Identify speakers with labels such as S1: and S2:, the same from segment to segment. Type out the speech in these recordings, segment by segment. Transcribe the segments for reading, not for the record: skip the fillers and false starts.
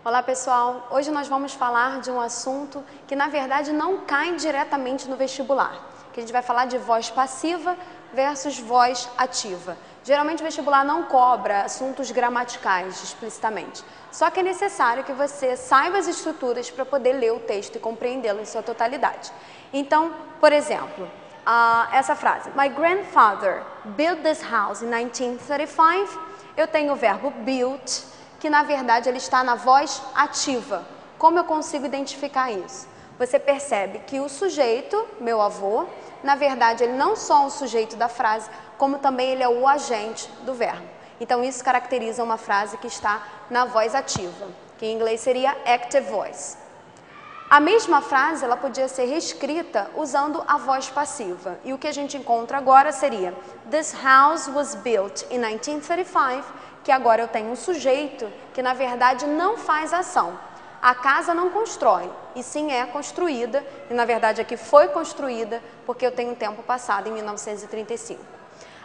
S1: Olá pessoal, hoje nós vamos falar de um assunto que na verdade não cai diretamente no vestibular, que a gente vai falar de voz passiva versus voz ativa. Geralmente o vestibular não cobra assuntos gramaticais explicitamente, só que é necessário que você saiba as estruturas para poder ler o texto e compreendê-lo em sua totalidade. Então, por exemplo, essa frase, My grandfather built this house in 1935, eu tenho o verbo built, que na verdade ele está na voz ativa. Como eu consigo identificar isso? Você percebe que o sujeito, meu avô, na verdade ele não só é o sujeito da frase, como também ele é o agente do verbo. Então isso caracteriza uma frase que está na voz ativa, que em inglês seria active voice. A mesma frase ela podia ser reescrita usando a voz passiva. E o que a gente encontra agora seria This house was built in 1935, que agora eu tenho um sujeito que na verdade não faz ação. A casa não constrói, e sim é construída, e na verdade aqui foi construída porque eu tenho um tempo passado, em 1935.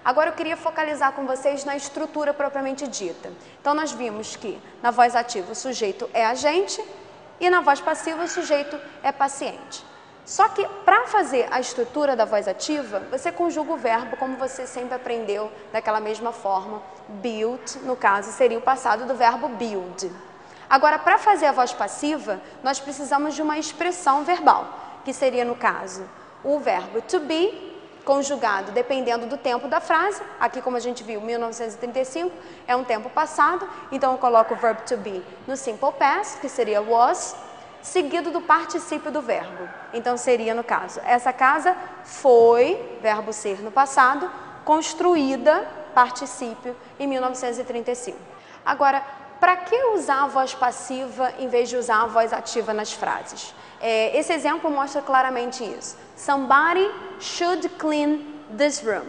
S1: Agora eu queria focalizar com vocês na estrutura propriamente dita. Então nós vimos que na voz ativa o sujeito é agente e na voz passiva o sujeito é paciente. Só que para fazer a estrutura da voz ativa, você conjuga o verbo como você sempre aprendeu daquela mesma forma. Built, no caso, seria o passado do verbo build. Agora, para fazer a voz passiva, nós precisamos de uma expressão verbal, que seria, no caso, o verbo to be, conjugado dependendo do tempo da frase. Aqui, como a gente viu, 1935 é um tempo passado, então eu coloco o verbo to be no simple past, que seria was, seguido do particípio do verbo. Então seria, no caso, essa casa foi, verbo ser no passado, construída, particípio, em 1935. Agora, para que usar a voz passiva em vez de usar a voz ativa nas frases? Esse exemplo mostra claramente isso. Somebody should clean this room.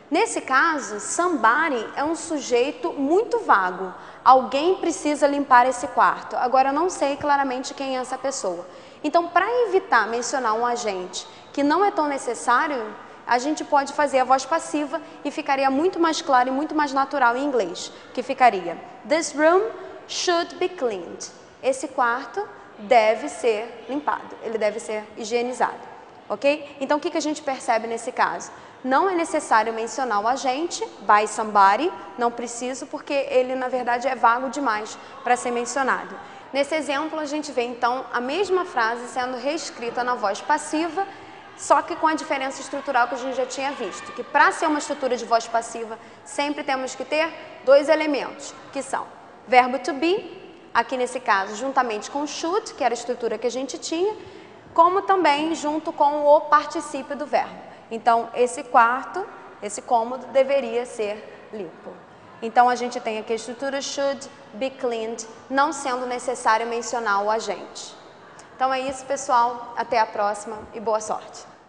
S1: Nesse caso, somebody é um sujeito muito vago. Alguém precisa limpar esse quarto. Agora, eu não sei claramente quem é essa pessoa. Então, para evitar mencionar um agente que não é tão necessário, a gente pode fazer a voz passiva e ficaria muito mais claro e muito mais natural em inglês, que ficaria This room should be cleaned. Esse quarto deve ser limpado, ele deve ser higienizado, ok? Então, o que a gente percebe nesse caso? Não é necessário mencionar o agente, by somebody, não preciso, porque ele, na verdade, é vago demais para ser mencionado. Nesse exemplo, a gente vê, então, a mesma frase sendo reescrita na voz passiva, só que com a diferença estrutural que a gente já tinha visto, que para ser uma estrutura de voz passiva, sempre temos que ter dois elementos, que são verbo to be, aqui nesse caso, juntamente com should, que era a estrutura que a gente tinha, como também junto com o particípio do verbo. Então, esse quarto, esse cômodo, deveria ser limpo. Então, a gente tem aqui a estrutura should be cleaned, não sendo necessário mencionar o agente. Então, é isso, pessoal. Até a próxima e boa sorte.